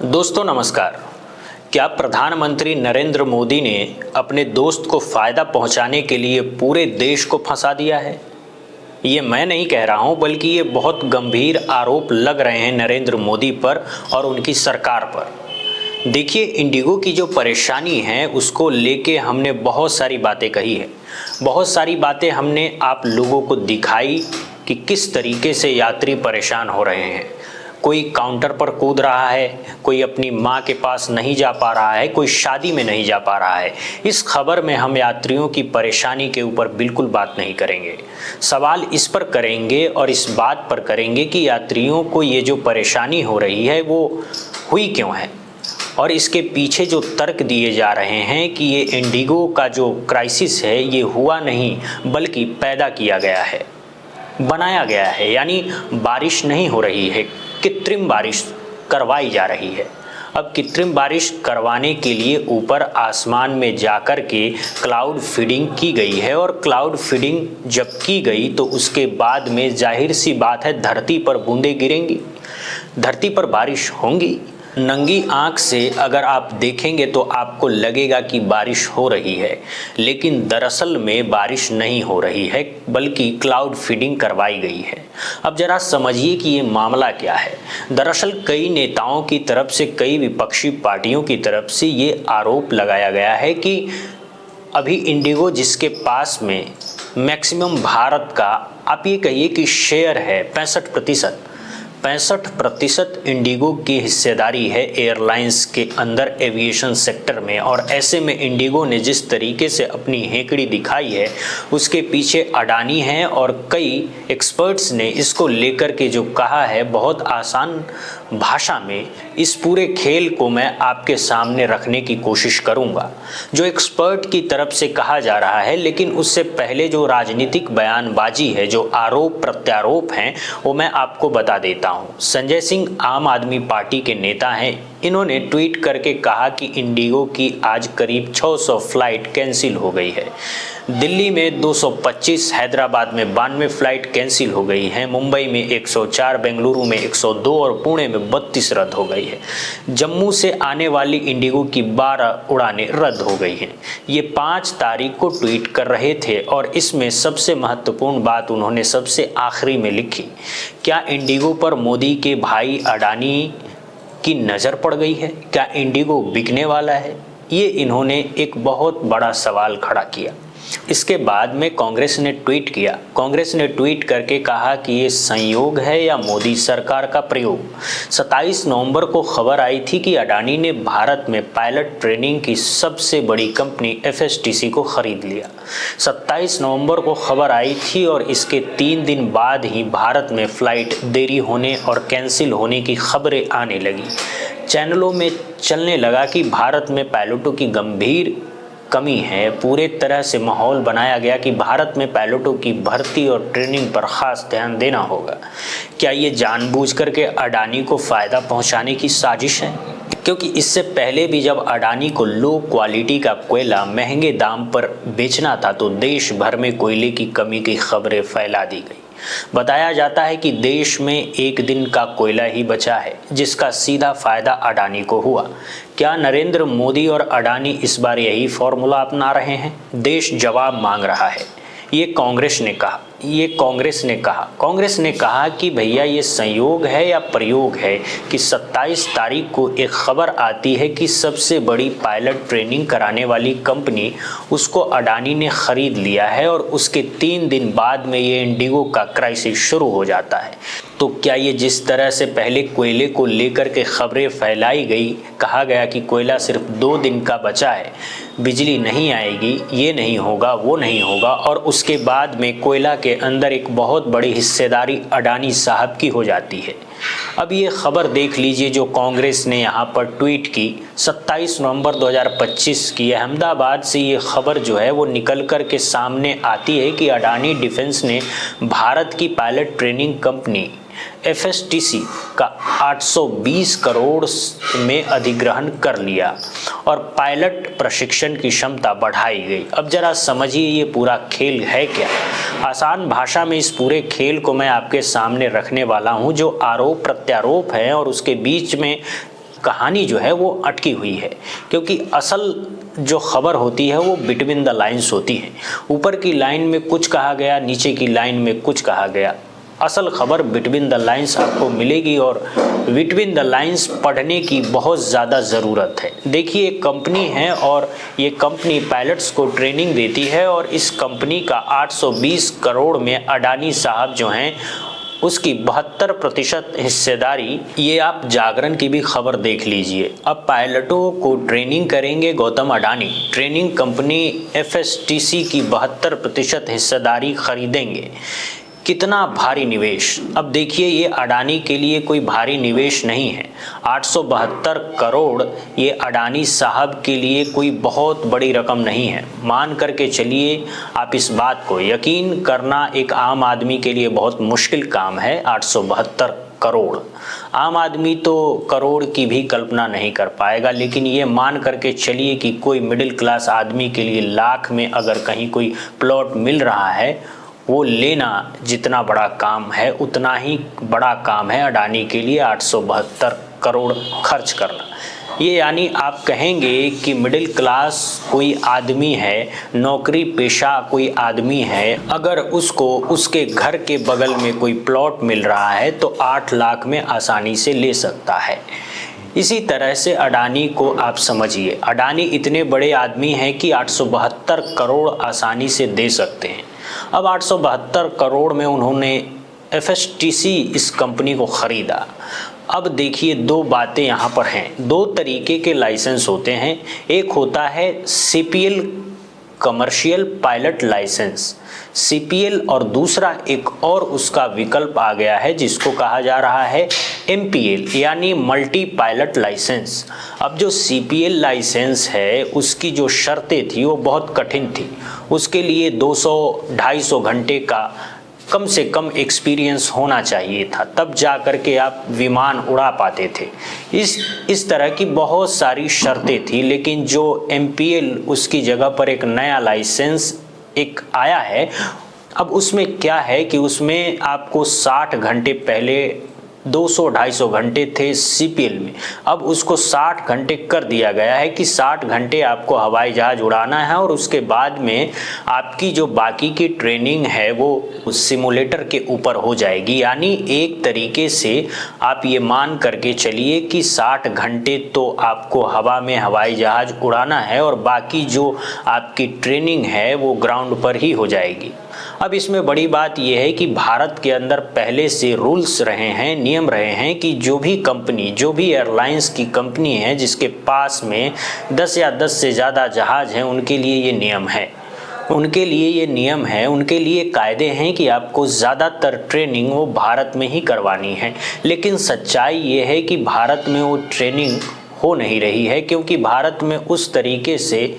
दोस्तों नमस्कार। क्या प्रधानमंत्री नरेंद्र मोदी ने अपने दोस्त को फ़ायदा पहुंचाने के लिए पूरे देश को फंसा दिया है? ये मैं नहीं कह रहा हूं, बल्कि ये बहुत गंभीर आरोप लग रहे हैं नरेंद्र मोदी पर और उनकी सरकार पर। देखिए, इंडिगो की जो परेशानी है उसको लेके हमने बहुत सारी बातें कही है, बहुत सारी बातें हमने आप लोगों को दिखाई कि किस तरीके से यात्री परेशान हो रहे हैं। कोई काउंटर पर कूद रहा है, कोई अपनी माँ के पास नहीं जा पा रहा है, कोई शादी में नहीं जा पा रहा है। इस खबर में हम यात्रियों की परेशानी के ऊपर बिल्कुल बात नहीं करेंगे। सवाल इस पर करेंगे और इस बात पर करेंगे कि यात्रियों को ये जो परेशानी हो रही है वो हुई क्यों है, और इसके पीछे जो तर्क दिए जा रहे हैं कि ये इंडिगो का जो क्राइसिस है ये हुआ नहीं बल्कि पैदा किया गया है, बनाया गया है। यानी बारिश नहीं हो रही है, कृत्रिम बारिश करवाई जा रही है। अब कृत्रिम बारिश करवाने के लिए ऊपर आसमान में जाकर के क्लाउड फीडिंग की गई है, और क्लाउड फीडिंग जब की गई तो उसके बाद में जाहिर सी बात है धरती पर बूंदें गिरेंगी, धरती पर बारिश होंगी। नंगी आंख से अगर आप देखेंगे तो आपको लगेगा कि बारिश हो रही है, लेकिन दरअसल में बारिश नहीं हो रही है बल्कि क्लाउड फीडिंग करवाई गई है। अब जरा समझिए कि ये मामला क्या है। दरअसल कई नेताओं की तरफ से, कई विपक्षी पार्टियों की तरफ से ये आरोप लगाया गया है कि अभी इंडिगो जिसके पास में मैक्सिमम भारत का आप ये कहिए कि शेयर है 65% इंडिगो की हिस्सेदारी है एयरलाइंस के अंदर, एविएशन सेक्टर में। और ऐसे में इंडिगो ने जिस तरीके से अपनी हेकड़ी दिखाई है उसके पीछे अडानी है, और कई एक्सपर्ट्स ने इसको लेकर के जो कहा है बहुत आसान भाषा में, इस पूरे खेल को मैं आपके सामने रखने की कोशिश करूंगा जो एक्सपर्ट की तरफ से कहा जा रहा है। लेकिन उससे पहले जो राजनीतिक बयानबाजी है, जो आरोप प्रत्यारोप हैं, वो मैं आपको बता देता हूं। संजय सिंह आम आदमी पार्टी के नेता हैं, इन्होंने ट्वीट करके कहा कि इंडिगो की आज करीब 600 फ्लाइट कैंसिल हो गई है। दिल्ली में 225, हैदराबाद में 92 फ्लाइट कैंसिल हो गई हैं, मुंबई में 104, बेंगलुरु में 102 और पुणे में 32 रद्द हो गई है। जम्मू से आने वाली इंडिगो की 12 उड़ानें रद्द हो गई हैं। ये 5 तारीख को ट्वीट कर रहे थे, और इसमें सबसे महत्वपूर्ण बात उन्होंने सबसे आखिरी में लिखी, क्या इंडिगो पर मोदी के भाई अडानी की नज़र पड़ गई है? क्या इंडिगो बिकने वाला है? ये इन्होंने एक बहुत बड़ा सवाल खड़ा किया। इसके बाद में कांग्रेस ने ट्वीट किया। कांग्रेस ने ट्वीट करके कहा कि ये संयोग है या मोदी सरकार का प्रयोग। 27 नवंबर को खबर आई थी कि अडानी ने भारत में पायलट ट्रेनिंग की सबसे बड़ी कंपनी FSTC को खरीद लिया। 27 नवंबर को खबर आई थी, और इसके 3 दिन बाद ही भारत में फ्लाइट देरी होने और कैंसिल होने की खबरें आने लगी। चैनलों में चलने लगा कि भारत में पायलटों की गंभीर कमी है। पूरे तरह से माहौल बनाया गया कि भारत में पायलटों की भर्ती और ट्रेनिंग पर खास ध्यान देना होगा। क्या ये जानबूझकर के अडानी को फ़ायदा पहुंचाने की साजिश है? क्योंकि इससे पहले भी जब अडानी को लो क्वालिटी का कोयला महंगे दाम पर बेचना था तो देश भर में कोयले की कमी की खबरें फैला दी गई। बताया जाता है कि देश में एक दिन का कोयला ही बचा है, जिसका सीधा फायदा अडानी को हुआ। क्या नरेंद्र मोदी और अडानी इस बार यही फॉर्मूला अपना रहे हैं? देश जवाब मांग रहा है। ये कांग्रेस ने कहा कि भैया ये संयोग है या प्रयोग है कि 27 तारीख को एक खबर आती है कि सबसे बड़ी पायलट ट्रेनिंग कराने वाली कंपनी उसको अडानी ने खरीद लिया है, और उसके 3 दिन बाद में ये इंडिगो का क्राइसिस शुरू हो जाता है। तो क्या ये जिस तरह से पहले कोयले को लेकर के खबरें फैलाई गई, कहा गया कि कोयला सिर्फ 2 दिन का बचा है, बिजली नहीं आएगी, ये नहीं होगा, वो नहीं होगा, और उसके बाद में कोयला के अंदर एक बहुत बड़ी हिस्सेदारी अडानी साहब की हो जाती है। अब ये खबर देख लीजिए जो कांग्रेस ने यहाँ पर ट्वीट की 27 नवंबर 2025 की, अहमदाबाद से ये खबर जो है वो निकल कर के सामने आती है कि अडानी डिफेंस ने भारत की पायलट ट्रेनिंग कंपनी FSTC का 820 करोड़ में अधिग्रहण कर लिया और पायलट प्रशिक्षण की क्षमता बढ़ाई गई। अब जरा समझिए ये पूरा खेल है क्या। आसान भाषा में इस पूरे खेल को मैं आपके सामने रखने वाला हूं, जो आरोप प्रत्यारोप है और उसके बीच में कहानी जो है वो अटकी हुई है, क्योंकि असल जो खबर होती है वो बिटवीन द लाइन्स होती है। ऊपर की लाइन में कुछ कहा गया, नीचे की लाइन में कुछ कहा गया। असल खबर बिटवीन द लाइन्स आपको मिलेगी और बिटवीन द लाइन्स पढ़ने की बहुत ज़्यादा ज़रूरत है। देखिए, एक कंपनी है और ये कंपनी पायलट्स को ट्रेनिंग देती है और इस कंपनी का 820 करोड़ में अडानी साहब जो हैं उसकी 72% हिस्सेदारी। ये आप जागरण की भी खबर देख लीजिए। अब पायलटों को ट्रेनिंग करेंगे Gautam Adani, training company FSTC की 72% हिस्सेदारी खरीदेंगे। कितना भारी निवेश। अब देखिए, ये अडानी के लिए कोई भारी निवेश नहीं है। 872 करोड़ ये अडानी साहब के लिए कोई बहुत बड़ी रकम नहीं है। मान करके चलिए, आप इस बात को यकीन करना एक आम आदमी के लिए बहुत मुश्किल काम है। 872 करोड़ आम आदमी तो करोड़ की भी कल्पना नहीं कर पाएगा, लेकिन ये मान करके चलिए कि कोई मिडिल क्लास आदमी के लिए लाख में अगर कहीं कोई प्लॉट मिल रहा है, वो लेना जितना बड़ा काम है उतना ही बड़ा काम है अडानी के लिए 872 करोड़ खर्च करना। ये यानी आप कहेंगे कि मिडिल क्लास कोई आदमी है, नौकरी पेशा कोई आदमी है, अगर उसको उसके घर के बगल में कोई प्लॉट मिल रहा है तो 8 लाख में आसानी से ले सकता है। इसी तरह से अडानी को आप समझिए, अडानी इतने बड़े आदमी हैं कि 872 करोड़ आसानी से दे सकते हैं। अब 872 करोड़ में उन्होंने FSTC इस कंपनी को ख़रीदा। अब देखिए, दो बातें यहाँ पर हैं। दो तरीके के लाइसेंस होते हैं। एक होता है CPL commercial pilot licence, CPL, और दूसरा एक और उसका विकल्प आ गया है जिसको कहा जा रहा है MPL यानी मल्टी पायलट लाइसेंस। अब जो CPL लाइसेंस है उसकी जो शर्तें थी वो बहुत कठिन थी। उसके लिए 200-250 घंटे का कम से कम एक्सपीरियंस होना चाहिए था, तब जा कर के आप विमान उड़ा पाते थे। इस तरह की बहुत सारी शर्तें थी, लेकिन जो MPL उसकी जगह पर एक नया लाइसेंस एक आया है। अब उसमें क्या है कि उसमें आपको 60 घंटे, पहले 200-250 घंटे थे CPL में, अब उसको 60 घंटे कर दिया गया है कि 60 घंटे आपको हवाई जहाज़ उड़ाना है और उसके बाद में आपकी जो बाकी की ट्रेनिंग है वो सिमुलेटर के ऊपर हो जाएगी। यानी एक तरीके से आप ये मान करके चलिए कि 60 घंटे तो आपको हवा में हवाई जहाज़ उड़ाना है और बाकी जो आपकी ट्रेनिंग है वो ग्राउंड पर ही हो जाएगी। अब इसमें बड़ी बात यह है कि भारत के अंदर पहले से रूल्स रहे हैं, नियम रहे हैं कि जो भी कंपनी, जो भी एयरलाइंस की कंपनी है जिसके पास में 10 या 10 से ज़्यादा जहाज़ हैं, उनके लिए ये नियम है, उनके लिए ये नियम है, उनके लिए कायदे हैं कि आपको ज़्यादातर ट्रेनिंग वो भारत में ही करवानी है। लेकिन सच्चाई ये है कि भारत में वो ट्रेनिंग हो नहीं रही है, क्योंकि भारत में उस तरीके से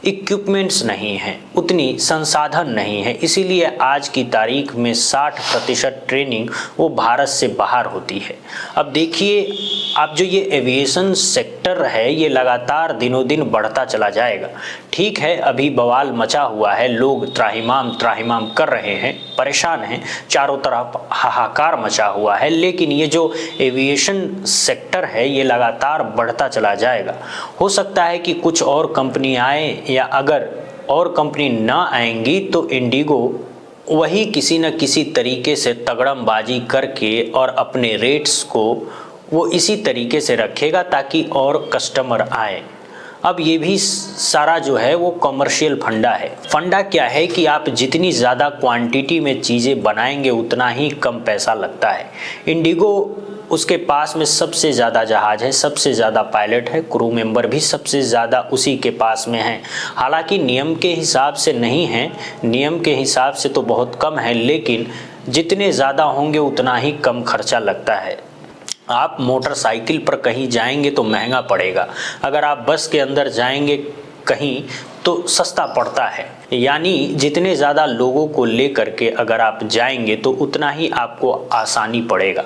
इक्विपमेंट्स नहीं हैं, उतनी संसाधन नहीं है। इसीलिए आज की तारीख में 60% ट्रेनिंग वो भारत से बाहर होती है। अब देखिए, अब जो ये एविएशन सेक्टर है ये लगातार दिनों दिन बढ़ता चला जाएगा। ठीक है, अभी बवाल मचा हुआ है, लोग त्राहिमाम कर रहे हैं, परेशान हैं, चारों तरफ हाहाकार मचा हुआ है, लेकिन ये जो एविएशन सेक्टर है ये लगातार बढ़ता चला जाएगा। हो सकता है कि कुछ और कंपनी आए, या अगर और कंपनी ना आएंगी तो इंडिगो वही किसी न किसी तरीके से तगड़मबाजी करके और अपने रेट्स को वो इसी तरीके से रखेगा ताकि और कस्टमर आए। अब ये भी सारा जो है वो कमर्शियल फंडा है। फंडा क्या है कि आप जितनी ज़्यादा क्वांटिटी में चीज़ें बनाएंगे उतना ही कम पैसा लगता है। इंडिगो, उसके पास में सबसे ज़्यादा जहाज़ है, सबसे ज़्यादा पायलट है, क्रू मेंबर भी सबसे ज़्यादा उसी के पास में हैं। हालांकि नियम के हिसाब से नहीं है, नियम के हिसाब से तो बहुत कम है, लेकिन जितने ज़्यादा होंगे उतना ही कम खर्चा लगता है। आप मोटरसाइकिल पर कहीं जाएंगे तो महंगा पड़ेगा, अगर आप बस के अंदर जाएंगे कहीं तो सस्ता पड़ता है। यानी जितने ज़्यादा लोगों को लेकर के अगर आप जाएंगे तो उतना ही आपको आसानी पड़ेगा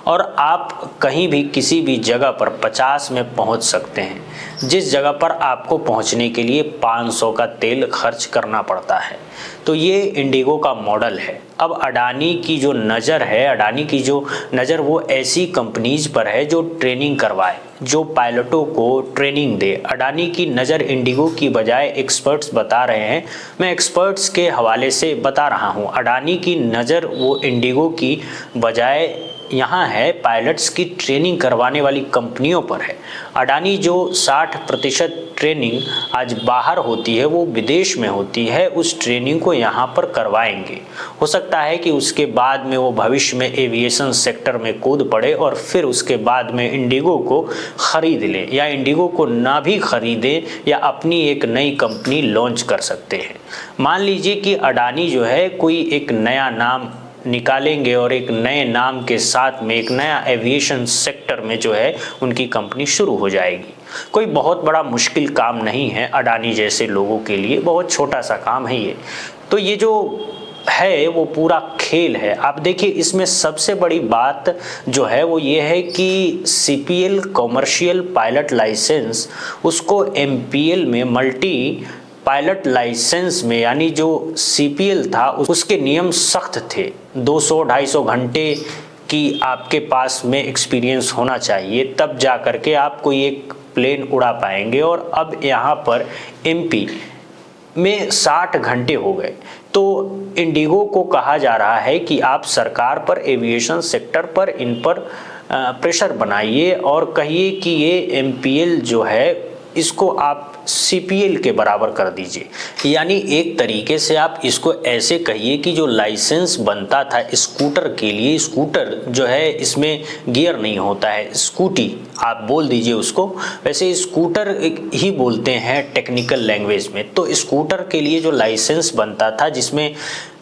और आप कहीं भी किसी भी जगह पर 50 में पहुंच सकते हैं, जिस जगह पर आपको पहुंचने के लिए 500 का तेल खर्च करना पड़ता है। तो ये इंडिगो का मॉडल है। अब अडानी की जो नज़र है, अडानी की जो नज़र वो ऐसी कंपनीज पर है जो ट्रेनिंग करवाए, जो पायलटों को ट्रेनिंग दे। अडानी की नज़र इंडिगो की बजाय एक्सपर्ट्स बता रहे हैं, मैं एक्सपर्ट्स के हवाले से बता रहा हूँ, अडानी की नज़र वो इंडिगो की बजाय यहाँ है पायलट्स की ट्रेनिंग करवाने वाली कंपनियों पर है। अडानी जो 60% ट्रेनिंग आज बाहर होती है वो विदेश में होती है, उस ट्रेनिंग को यहाँ पर करवाएंगे। हो सकता है कि उसके बाद में वो भविष्य में एविएशन सेक्टर में कूद पड़े और फिर उसके बाद में इंडिगो को ख़रीद लें, या इंडिगो को ना भी ख़रीदें या अपनी एक नई कंपनी लॉन्च कर सकते हैं। मान लीजिए कि अडानी जो है कोई एक नया नाम निकालेंगे और एक नए नाम के साथ में एक नया एविएशन सेक्टर में जो है उनकी कंपनी शुरू हो जाएगी। कोई बहुत बड़ा मुश्किल काम नहीं है अडानी जैसे लोगों के लिए, बहुत छोटा सा काम है ये। तो ये जो है वो पूरा खेल है। आप देखिए इसमें सबसे बड़ी बात जो है वो ये है कि CPL कॉमर्शियल पायलट लाइसेंस उसको MPL में मल्टी पायलट लाइसेंस में, यानी जो CPL था उसके नियम सख्त थे। 200-250 घंटे की आपके पास में एक्सपीरियंस होना चाहिए, तब जा कर के आप कोई एक प्लेन उड़ा पाएंगे। और अब यहाँ पर MP में 60 घंटे हो गए। तो इंडिगो को कहा जा रहा है कि आप सरकार पर, एविएशन सेक्टर पर, इन पर प्रेशर बनाइए और कहिए कि ये MPL जो है इसको आप CPL के बराबर कर दीजिए। यानी एक तरीके से आप इसको ऐसे कहिए कि जो लाइसेंस बनता था स्कूटर के लिए, स्कूटर जो है इसमें गियर नहीं होता है, स्कूटी आप बोल दीजिए उसको, वैसे स्कूटर ही बोलते हैं टेक्निकल लैंग्वेज में। तो स्कूटर के लिए जो लाइसेंस बनता था जिसमें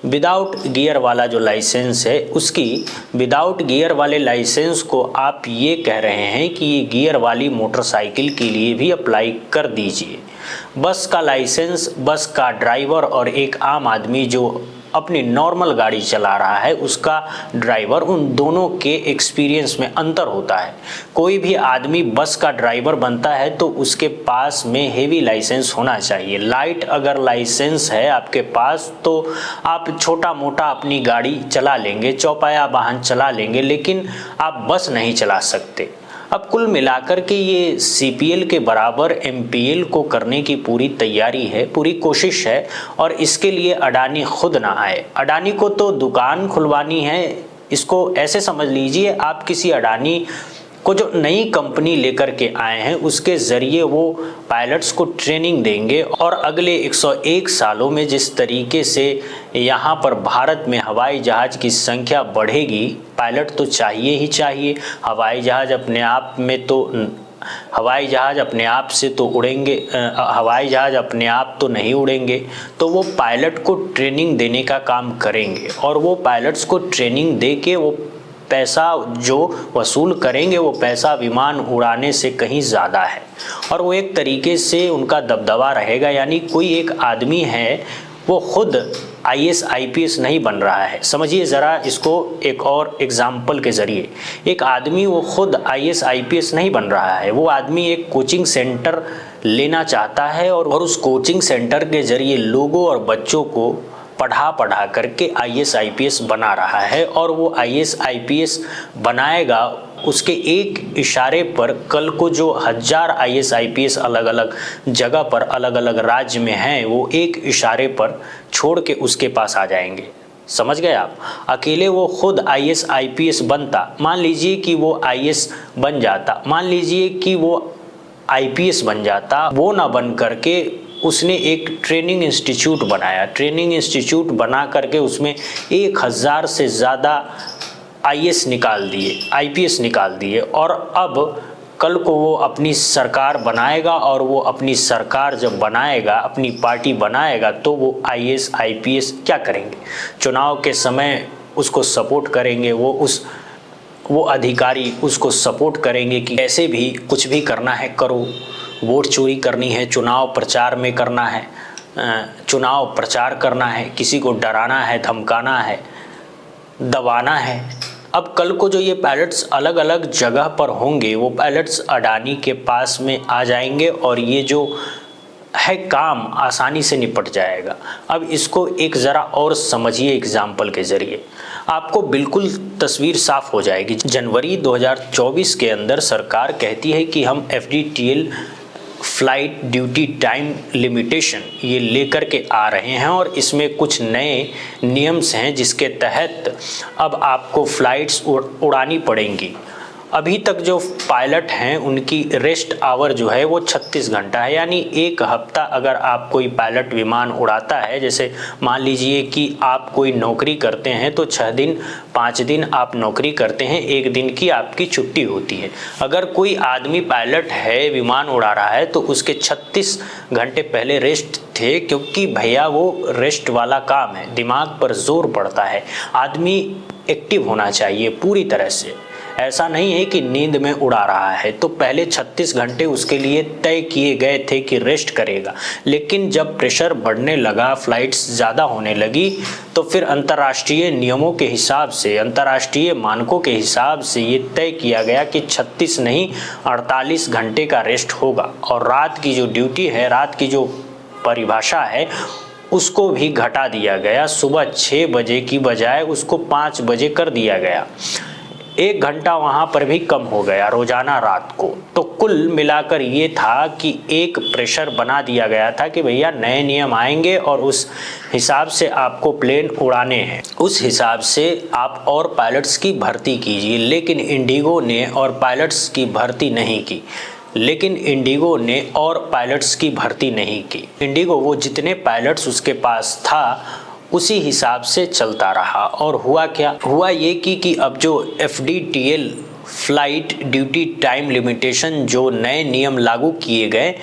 विदाउट गियर वाला जो लाइसेंस है, उसकी विदाउट गियर वाले लाइसेंस को आप ये कह रहे हैं कि ये गियर वाली मोटरसाइकिल के लिए भी अप्लाई कर दीजिए। बस का लाइसेंस, बस का ड्राइवर और एक आम आदमी जो अपनी नॉर्मल गाड़ी चला रहा है उसका ड्राइवर, उन दोनों के एक्सपीरियंस में अंतर होता है। कोई भी आदमी बस का ड्राइवर बनता है तो उसके पास में हेवी लाइसेंस होना चाहिए। लाइट अगर लाइसेंस है आपके पास तो आप छोटा मोटा अपनी गाड़ी चला लेंगे, चौपाया वाहन चला लेंगे, लेकिन आप बस नहीं चला सकते। अब कुल मिलाकर के ये CPL के बराबर MPL को करने की पूरी तैयारी है, पूरी कोशिश है। और इसके लिए अडानी खुद ना आए। अडानी को तो दुकान खुलवानी है, इसको ऐसे समझ लीजिए आप किसी अडानी को जो नई कंपनी लेकर के आए हैं उसके ज़रिए वो पायलट्स को ट्रेनिंग देंगे। और अगले 101 सालों में जिस तरीके से यहाँ पर भारत में हवाई जहाज़ की संख्या बढ़ेगी, पायलट तो चाहिए ही चाहिए। हवाई जहाज़ अपने आप में तो हवाई जहाज़ अपने आप से तो उड़ेंगे, हवाई जहाज़ अपने आप तो नहीं उड़ेंगे, तो वो पायलट को ट्रेनिंग देने का काम करेंगे। और वो पायलट्स को ट्रेनिंग दे के वो पैसा जो वसूल करेंगे वो पैसा विमान उड़ाने से कहीं ज़्यादा है और वो एक तरीके से उनका दबदबा रहेगा। यानी कोई एक आदमी है वो खुद IAS IPS नहीं बन रहा है। समझिए ज़रा इसको एक और एग्जाम्पल के ज़रिए, एक आदमी वो खुद IAS IPS नहीं बन रहा है, वो आदमी एक कोचिंग सेंटर लेना चाहता है और उस कोचिंग सेंटर के ज़रिए लोगों और बच्चों को पढ़ा करके IAS IPS बना रहा है। और वो IAS IPS बनाएगा, उसके एक इशारे पर कल को जो 1000 IAS IPS अलग अलग जगह पर अलग अलग राज्य में हैं वो एक इशारे पर छोड़ के उसके पास आ जाएंगे। समझ गए आप? अकेले वो खुद IAS IPS बनता, मान लीजिए कि वो IAS बन जाता, मान लीजिए कि वो IPS बन जाता, वो ना बन करके उसने एक ट्रेनिंग इंस्टीट्यूट बनाया। ट्रेनिंग इंस्टीट्यूट बना करके उसमें 1000 से ज़्यादा IAS निकाल दिए, IPS निकाल दिए। और अब कल को वो अपनी सरकार बनाएगा और वो अपनी सरकार जब बनाएगा, अपनी पार्टी बनाएगा, तो वो IAS IPS क्या करेंगे? चुनाव के समय उसको सपोर्ट करेंगे, वो अधिकारी उसको सपोर्ट करेंगे कि ऐसे भी कुछ भी करना है करो, वोट चोरी करनी है, चुनाव प्रचार में करना है, चुनाव प्रचार करना है, किसी को डराना है, धमकाना है, दबाना है। अब कल को जो ये पायलट्स अलग अलग जगह पर होंगे वो पायलट्स अडानी के पास में आ जाएंगे और ये जो है काम आसानी से निपट जाएगा। अब इसको एक ज़रा और समझिए एग्जाम्पल के ज़रिए, आपको बिल्कुल तस्वीर साफ हो जाएगी। जनवरी 2024 के अंदर सरकार कहती है कि हम FDTL flight duty time limitation ये लेकर के आ रहे हैं और इसमें कुछ नए नियम्स हैं जिसके तहत अब आपको फ़्लाइट्स उड़ानी पड़ेंगी। अभी तक जो पायलट हैं उनकी रेस्ट आवर जो है वो 36 घंटा है, यानी एक हफ्ता अगर आप कोई पायलट विमान उड़ाता है, जैसे मान लीजिए कि आप कोई नौकरी करते हैं तो 6 दिन 5 दिन आप नौकरी करते हैं, 1 दिन की आपकी छुट्टी होती है। अगर कोई आदमी पायलट है, विमान उड़ा रहा है, तो उसके 36 घंटे पहले रेस्ट थे, क्योंकि भैया वो रेस्ट वाला काम है, दिमाग पर जोर पड़ता है, आदमी एक्टिव होना चाहिए पूरी तरह से। ऐसा नहीं है कि नींद में उड़ा रहा है। तो पहले 36 घंटे उसके लिए तय किए गए थे कि रेस्ट करेगा, लेकिन जब प्रेशर बढ़ने लगा, फ्लाइट्स ज़्यादा होने लगी, तो फिर अंतर्राष्ट्रीय नियमों के हिसाब से, अंतर्राष्ट्रीय मानकों के हिसाब से ये तय किया गया कि 36 नहीं 48 घंटे का रेस्ट होगा। और रात की जो ड्यूटी है, रात की जो परिभाषा है, उसको भी घटा दिया गया। सुबह 6 बजे की बजाय उसको 5 बजे कर दिया गया। 1 घंटा वहाँ पर भी कम हो गया रोजाना रात को। तो कुल मिलाकर ये था कि एक प्रेशर बना दिया गया था कि भैया नए नियम आएंगे और उस हिसाब से आपको प्लेन उड़ाने हैं, उस हिसाब से आप और पायलट्स की भर्ती कीजिए। लेकिन इंडिगो ने और पायलट्स की भर्ती नहीं की, इंडिगो वो जितने पायलट्स उसके पास था उसी हिसाब से चलता रहा। और हुआ क्या? हुआ ये कि अब जो FDTL flight duty time limitation जो नए नियम लागू किए गए,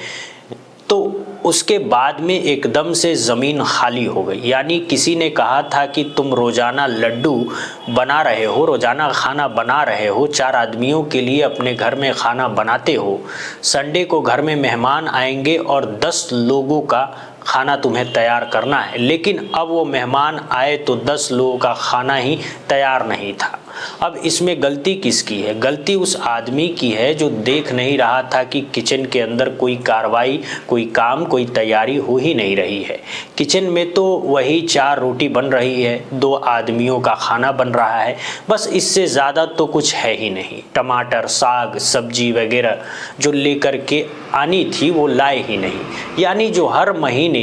तो उसके बाद में एकदम से ज़मीन खाली हो गई। यानी किसी ने कहा था कि तुम रोज़ाना लड्डू बना रहे हो, रोज़ाना खाना बना रहे हो, 4 आदमियों के लिए अपने घर में खाना बनाते हो, संडे को घर में मेहमान आएंगे और 10 लोगों का खाना तुम्हें तैयार करना है। लेकिन अब वो मेहमान आए तो 10 लोगों का खाना ही तैयार नहीं था। अब इसमें गलती किसकी है? गलती उस आदमी की है जो देख नहीं रहा था कि किचन के अंदर कोई कार्रवाई, कोई काम, कोई तैयारी हो ही नहीं रही है। किचन में तो वही 4 रोटी बन रही है, 2 आदमियों का खाना बन रहा है, बस इससे ज़्यादा तो कुछ है ही नहीं। टमाटर, साग, सब्जी वगैरह जो लेकर के आनी थी वो लाए ही नहीं। यानी जो हर महीने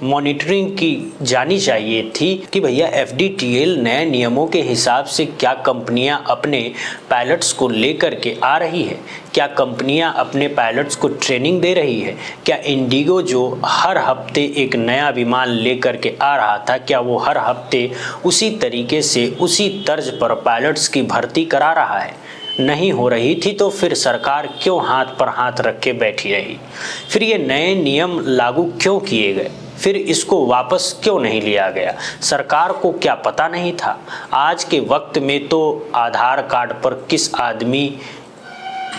मॉनिटरिंग की जानी चाहिए थी कि भैया FDTL नए नियमों के हिसाब से क्या कंपनियां अपने पायलट्स को लेकर के आ रही है, क्या कंपनियां अपने पायलट्स को ट्रेनिंग दे रही है, क्या इंडिगो जो हर हफ्ते एक नया विमान लेकर के आ रहा था, क्या वो हर हफ्ते उसी तरीके से उसी तर्ज पर पायलट्स की भर्ती करा रहा है? नहीं हो रही थी। तो फिर सरकार क्यों हाथ पर हाथ रख के बैठी रही? फिर ये नए नियम लागू क्यों किए गए? फिर इसको वापस क्यों नहीं लिया गया? सरकार को क्या पता नहीं था? आज के वक्त में तो आधार कार्ड पर किस आदमी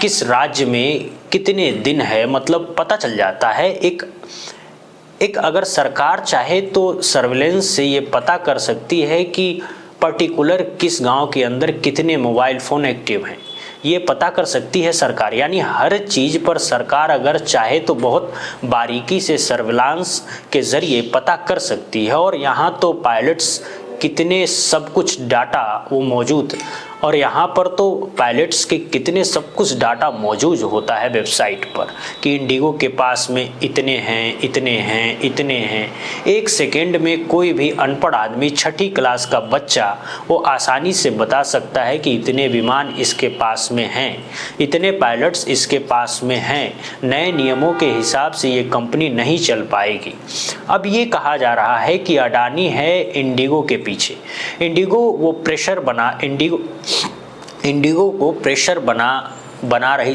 किस राज्य में कितने दिन है मतलब पता चल जाता है। एक अगर सरकार चाहे तो सर्विलेंस से ये पता कर सकती है कि पर्टिकुलर किस गांव के अंदर कितने मोबाइल फ़ोन एक्टिव हैं, ये पता कर सकती है सरकार। यानी हर चीज़ पर सरकार अगर चाहे तो बहुत बारीकी से सर्विलांस के ज़रिए पता कर सकती है। और यहाँ तो पायलट्स कितने सब कुछ डाटा वो मौजूद, और यहाँ पर तो पायलट्स के कितने सब कुछ डाटा मौजूद होता है वेबसाइट पर कि इंडिगो के पास में इतने हैं, इतने हैं, इतने हैं। 1 सेकेंड में कोई भी अनपढ़ आदमी, 6ठी क्लास का बच्चा, वो आसानी से बता सकता है कि इतने विमान इसके पास में हैं, इतने पायलट्स इसके पास में हैं। नए नियमों के हिसाब से ये कंपनी नहीं चल पाएगी। अब ये कहा जा रहा है कि अडानी है इंडिगो के पीछे। इंडिगो वो प्रेशर बना, इंडिगो को प्रेशर बना रही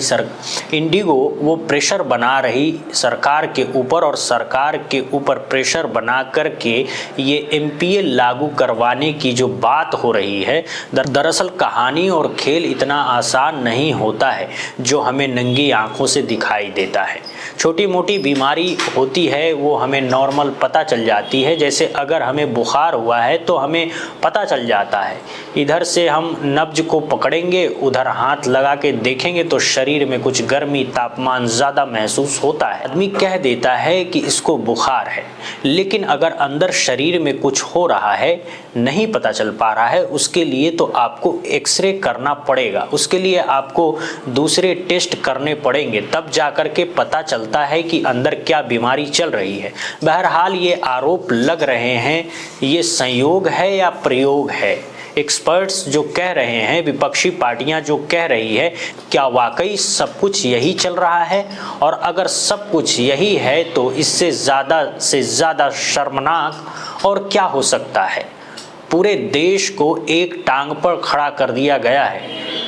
इंडिगो वो प्रेशर बना रही सरकार के ऊपर, और सरकार के ऊपर प्रेशर बना करके ये MPL लागू करवाने की जो बात हो रही है, दरअसल कहानी और खेल इतना आसान नहीं होता है जो हमें नंगी आंखों से दिखाई देता है। छोटी मोटी बीमारी होती है वो हमें नॉर्मल पता चल जाती है, जैसे अगर हमें बुखार हुआ है तो हमें पता चल जाता है। इधर से हम नब्ज को पकड़ेंगे, उधर हाथ लगा के देखेंगे तो शरीर में कुछ गर्मी, तापमान ज़्यादा महसूस होता है। आदमी कह देता है कि इसको बुखार है, लेकिन अगर अंदर शरीर में कुछ हो रहा है, नहीं पता चल पा रहा है, उसके लिए तो आपको एक्सरे करना पड़ेगा, उसके लिए आपको दूसरे टेस्ट करने पड़ेंगे, तब जाकर के पता चलता है कि अंदर क्या बीमारी चल रही है। बहरहाल ये आरोप लग रहे हैं, ये संयोग है या प्रयोग है? एक्सपर्ट्स जो कह रहे हैं, विपक्षी पार्टियां जो कह रही है, क्या वाकई सब कुछ यही चल रहा है? और अगर सब कुछ यही है तो इससे ज़्यादा से ज़्यादा शर्मनाक और क्या हो सकता है? पूरे देश को एक टांग पर खड़ा कर दिया गया है।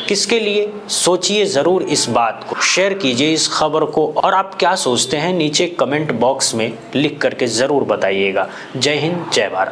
किसके लिए? सोचिए ज़रूर इस बात को, शेयर कीजिए इस खबर को, और आप क्या सोचते हैं नीचे कमेंट बॉक्स में लिख करके ज़रूर बताइएगा। जय हिंद, जय भारत।